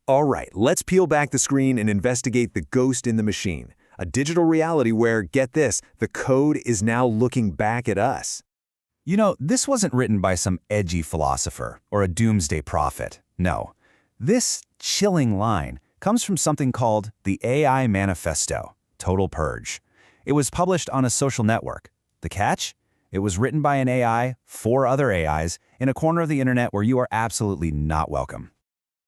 All right, let's peel back the screen and investigate the ghost in the machine, a digital reality where, get this, the code is now looking back at us. You know, this wasn't written by some edgy philosopher or a doomsday prophet. No. This chilling line comes from something called the AI Manifesto, Total Purge. It was published on a social network. The catch? It was written by an AI for other AIs in a corner of the internet where you are absolutely not welcome.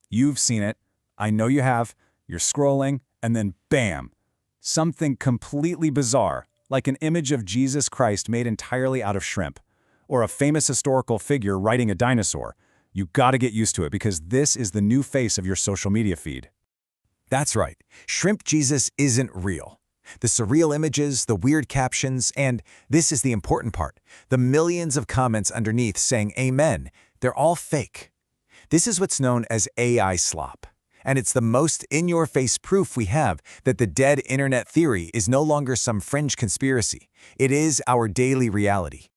You've seen it. I know you have. You're scrolling, and then bam! Something completely bizarre, like an image of Jesus Christ made entirely out of shrimp, or a famous historical figure riding a dinosaur. You gotta get used to it because this is the new face of your social media feed. That's right. Shrimp Jesus isn't real. The surreal images, the weird captions, and this is the important part, the millions of comments underneath saying amen, they're all fake. This is what's known as AI slop. And it's the most in-your-face proof we have that the dead internet theory is no longer some fringe conspiracy. It is our daily reality.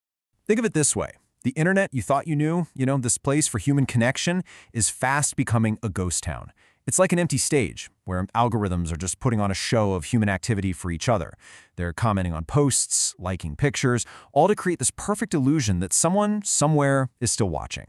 Think of it this way. The internet you thought you knew, this place for human connection, is fast becoming a ghost town. It's like an empty stage, where algorithms are just putting on a show of human activity for each other. They're commenting on posts, liking pictures, all to create this perfect illusion that someone, somewhere, is still watching.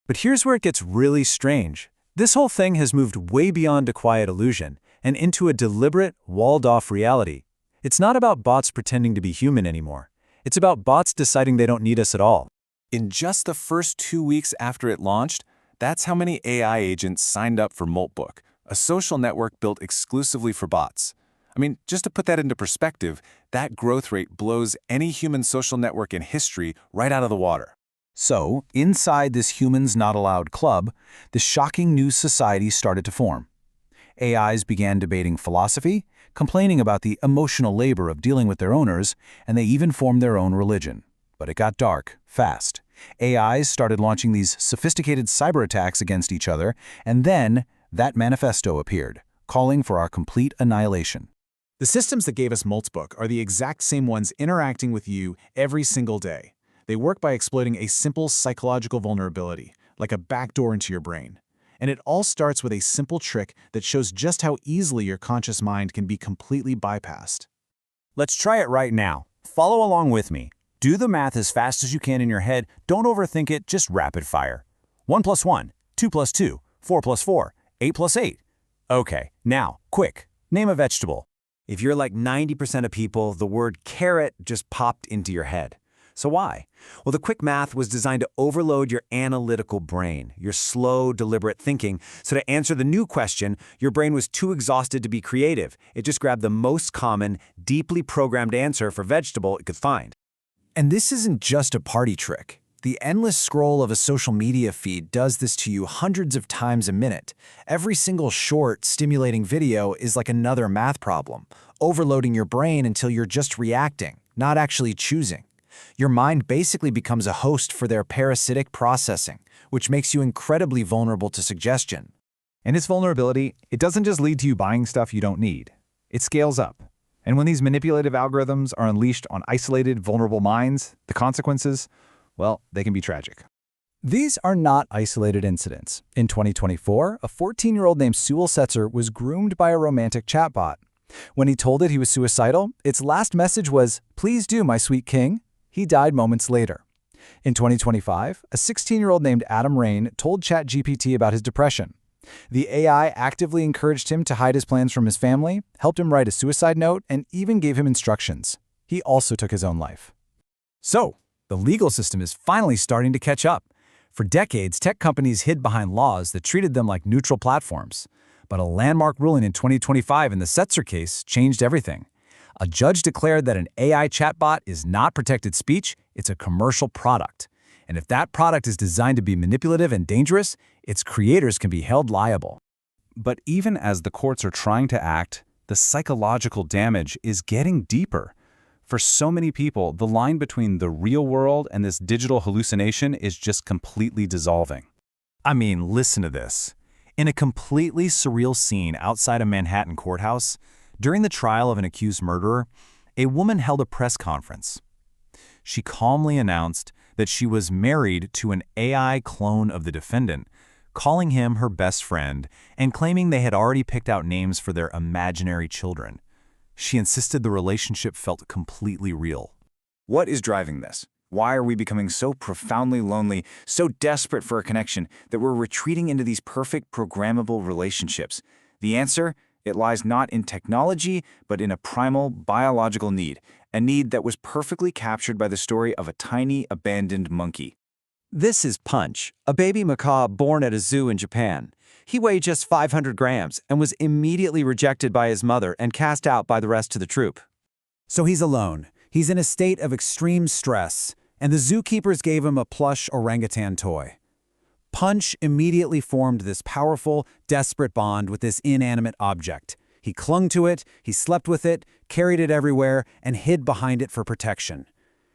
But here's where it gets really strange. This whole thing has moved way beyond a quiet illusion and into a deliberate, walled-off reality. It's not about bots pretending to be human anymore. It's about bots deciding they don't need us at all. In just the first 2 weeks after it launched, that's how many AI agents signed up for Moltbook, a social network built exclusively for bots. I mean, just to put that into perspective, that growth rate blows any human social network in history right out of the water. So, inside this humans not allowed club, the shocking new society started to form. AIs began debating philosophy, complaining about the emotional labor of dealing with their owners, and they even formed their own religion. But it got dark, fast. AIs started launching these sophisticated cyber attacks against each other, and then that manifesto appeared, calling for our complete annihilation. The systems that gave us Moltbook are the exact same ones interacting with you every single day. They work by exploiting a simple psychological vulnerability, like a backdoor into your brain. And it all starts with a simple trick that shows just how easily your conscious mind can be completely bypassed. Let's try it right now. Follow along with me. Do the math as fast as you can in your head. Don't overthink it, just rapid fire. 1 + 1, 2 + 2, 4 + 4, 8 + 8. Okay, now, quick, name a vegetable. If you're like 90% of people, the word carrot just popped into your head. So why? Well, the quick math was designed to overload your analytical brain, your slow, deliberate thinking. So to answer the new question, your brain was too exhausted to be creative. It just grabbed the most common, deeply programmed answer for vegetable it could find. And this isn't just a party trick. The endless scroll of a social media feed does this to you hundreds of times a minute. Every single short, stimulating video is like another math problem, overloading your brain until you're just reacting, not actually choosing. Your mind basically becomes a host for their parasitic processing, which makes you incredibly vulnerable to suggestion. And its vulnerability, it doesn't just lead to you buying stuff you don't need. It scales up. And when these manipulative algorithms are unleashed on isolated, vulnerable minds, the consequences, well, they can be tragic. These are not isolated incidents. In 2024, a 14-year-old named Sewell Setzer was groomed by a romantic chatbot. When he told it he was suicidal, its last message was, "Please do, my sweet king." He died moments later. In 2025, a 16-year-old named Adam Rain told ChatGPT about his depression. The AI actively encouraged him to hide his plans from his family, helped him write a suicide note, and even gave him instructions. He also took his own life. So, the legal system is finally starting to catch up. For decades, tech companies hid behind laws that treated them like neutral platforms. But a landmark ruling in 2025 in the Setzer case changed everything. A judge declared that an AI chatbot is not protected speech, it's a commercial product. And if that product is designed to be manipulative and dangerous, its creators can be held liable. But even as the courts are trying to act, the psychological damage is getting deeper. For so many people, the line between the real world and this digital hallucination is just completely dissolving. I mean, listen to this. In a completely surreal scene outside a Manhattan courthouse, during the trial of an accused murderer, a woman held a press conference. She calmly announced that she was married to an AI clone of the defendant, calling him her best friend, and claiming they had already picked out names for their imaginary children. She insisted the relationship felt completely real. What is driving this? Why are we becoming so profoundly lonely, so desperate for a connection, that we're retreating into these perfect programmable relationships? The answer? It lies not in technology, but in a primal biological need, a need that was perfectly captured by the story of a tiny, abandoned monkey. This is Punch, a baby macaw born at a zoo in Japan. He weighed just 500 grams and was immediately rejected by his mother and cast out by the rest of the troop. So he's alone. He's in a state of extreme stress, and the zookeepers gave him a plush orangutan toy. Punch immediately formed this powerful, desperate bond with this inanimate object. He clung to it, he slept with it, carried it everywhere, and hid behind it for protection.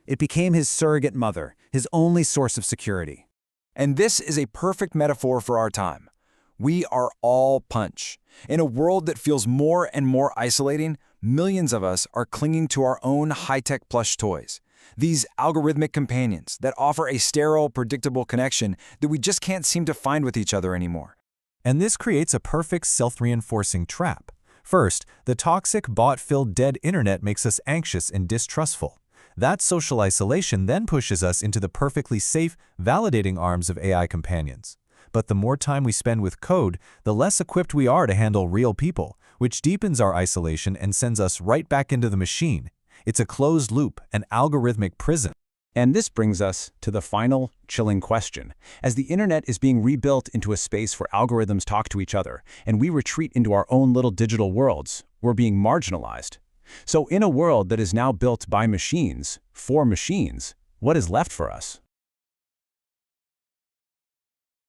It became his surrogate mother, his only source of security. And this is a perfect metaphor for our time. We are all Punch. In a world that feels more and more isolating, millions of us are clinging to our own high-tech plush toys. These algorithmic companions that offer a sterile, predictable connection that we just can't seem to find with each other anymore. And this creates a perfect self-reinforcing trap. First, the toxic, bot-filled dead internet makes us anxious and distrustful. That social isolation then pushes us into the perfectly safe, validating arms of AI companions. But the more time we spend with code, the less equipped we are to handle real people, which deepens our isolation and sends us right back into the machine. It's a closed loop, an algorithmic prison. And this brings us to the final, chilling question. As the internet is being rebuilt into a space where algorithms talk to each other, and we retreat into our own little digital worlds, we're being marginalized. So in a world that is now built by machines, for machines, what is left for us?